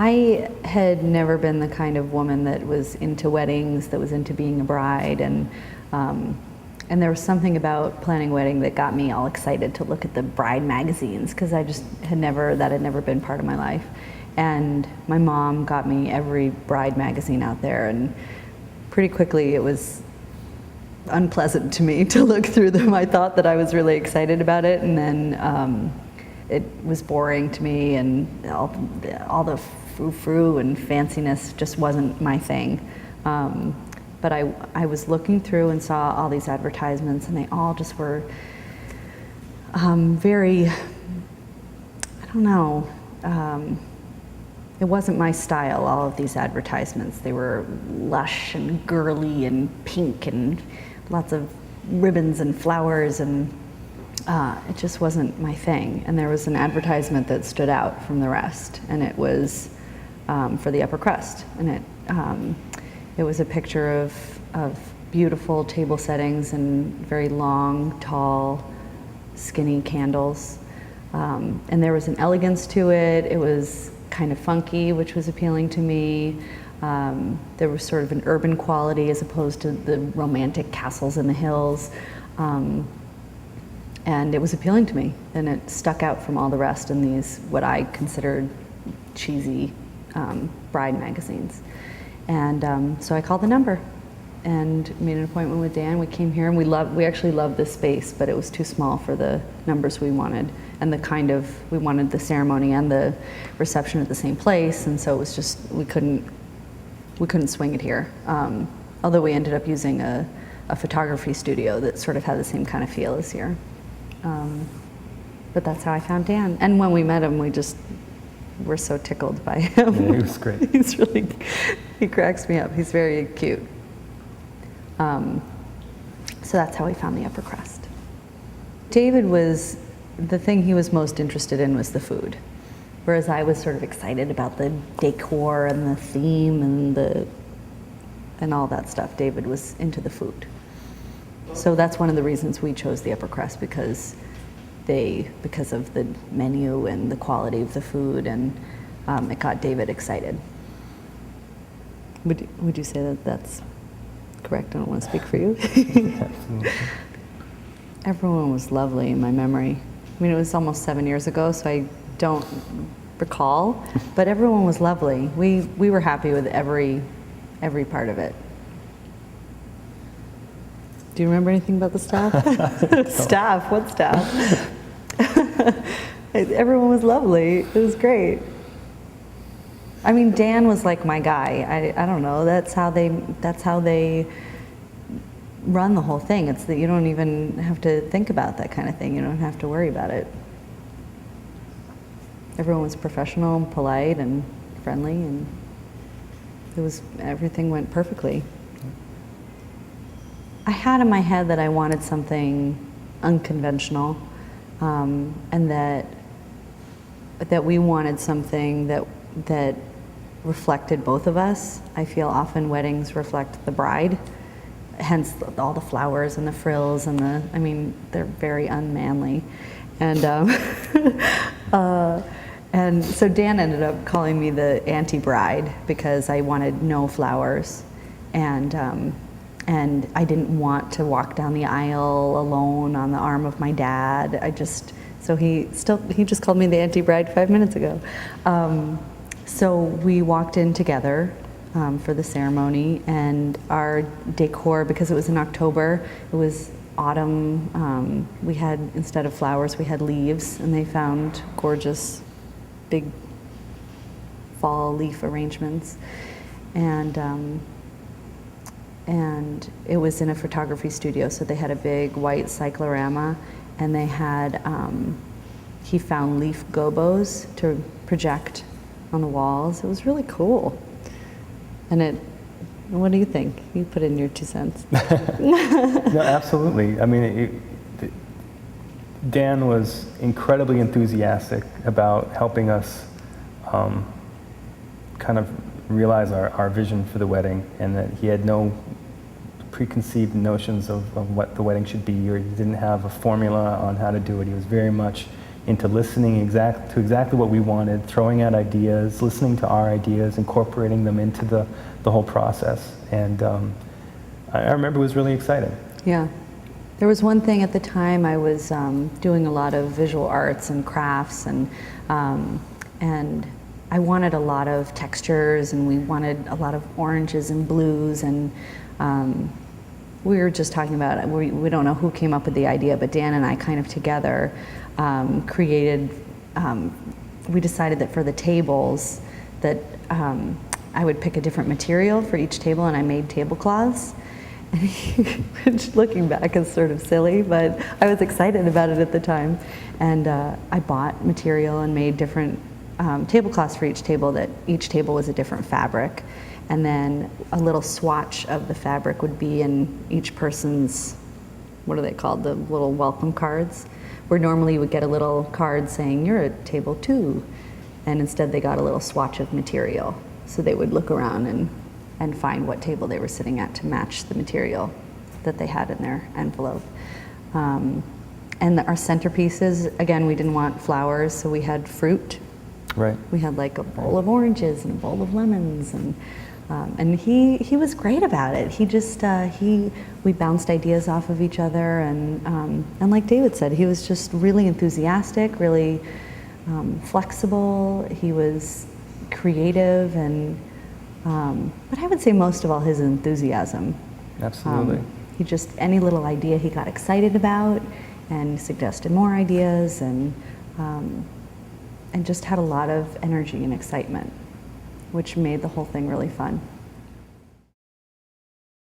I had never been the kind of woman that was into weddings, that was into being a bride, and there was something about planning a wedding that got me all excited to look at the bride magazines, because I just had never been part of my life. And my mom got me every bride magazine out there, and pretty quickly it was unpleasant to me to look through them. I thought that I was really excited about it, and then it was boring to me, and all the frou-frou and fanciness just wasn't my thing. But I was looking through and saw all these advertisements, and they all just were very, I don't know, it wasn't my style, all of these advertisements. They were lush and girly and pink and lots of ribbons and flowers, and it just wasn't my thing. And there was an advertisement that stood out from the rest, and it was for the upper crust. And it was a picture of beautiful table settings and very long, tall, skinny candles. And there was an elegance to it. It was kind of funky, which was appealing to me. There was sort of an urban quality as opposed to the romantic castles in the hills. And it was appealing to me, and it stuck out from all the rest in these, what I considered cheesy bride magazines. And so I called the number and made an appointment with Dan. We came here, and we actually loved this space, but it was too small for the numbers we wanted, and we wanted the ceremony and the reception at the same place, and so it was just, we couldn't swing it here. Although we ended up using a photography studio that sort of had the same kind of feel as here. But that's how I found Dan. And when we met him, we just were so tickled by him. Yeah, he was great. He cracks me up. He's very cute. So that's how we found the upper crust. David the thing he was most interested in was the food. Whereas I was sort of excited about the decor and the theme and all that stuff. David was into the food. So that's one of the reasons we chose the upper crust, because of the menu and the quality of the food, and it got David excited. Would you say that that's correct? I don't want to speak for you. Absolutely. Everyone was lovely in my memory. I mean, it was almost 7 years ago, so I don't recall, but everyone was lovely. We were happy with every part of it. Do you remember anything about the staff? Staff? What staff? Everyone was lovely. It was great. I mean, Dan was like my guy. I don't know. That's how they run the whole thing. It's that you don't even have to think about that kind of thing. You don't have to worry about it. Everyone was professional and polite and friendly, and everything went perfectly. I had in my head that I wanted something unconventional, and that we wanted something that reflected both of us. I feel often weddings reflect the bride, hence all the flowers and the frills and they're very unmanly. And and so Dan ended up calling me the anti-bride because I wanted no flowers, and I didn't want to walk down the aisle alone on the arm of my dad. So he just called me the anti-bride 5 minutes ago. So we walked in together for the ceremony, and our decor, because it was in October, it was autumn. We had, instead of flowers, we had leaves, and they found gorgeous big fall leaf arrangements. And it was in a photography studio, so they had a big white cyclorama, and they had, he found leaf gobos to project on the walls. It was really cool. And what do you think? You put in your 2 cents. No, absolutely. I mean, Dan was incredibly enthusiastic about helping us kind of realize our vision for the wedding, and that he had no preconceived notions of what the wedding should be, or he didn't have a formula on how to do it. He was very much into listening to exactly what we wanted, throwing out ideas, listening to our ideas, incorporating them into the whole process. And I remember it was really exciting. Yeah. There was one thing at the time. I was doing a lot of visual arts and crafts, and I wanted a lot of textures, and we wanted a lot of oranges and blues, and we were just talking about it. We don't know who came up with the idea, but Dan and I kind of together created, we decided that for the tables that I would pick a different material for each table, and I made tablecloths. Which looking back is sort of silly, but I was excited about it at the time. And I bought material and made different tablecloths for each table, that each table was a different fabric. And then a little swatch of the fabric would be in each person's, what are they called, the little welcome cards, where normally you would get a little card saying, you're at table 2. And instead they got a little swatch of material. So they would look around and find what table they were sitting at to match the material that they had in their envelope. And our centerpieces, again, we didn't want flowers, so we had fruit. Right. We had like a bowl of oranges and a bowl of lemons, and he was great about it. He just we bounced ideas off of each other, and like David said, he was just really enthusiastic, really flexible. He was creative, and but I would say most of all his enthusiasm. Absolutely. He just, any little idea he got excited about and suggested more ideas, and just had a lot of energy and excitement, which made the whole thing really fun.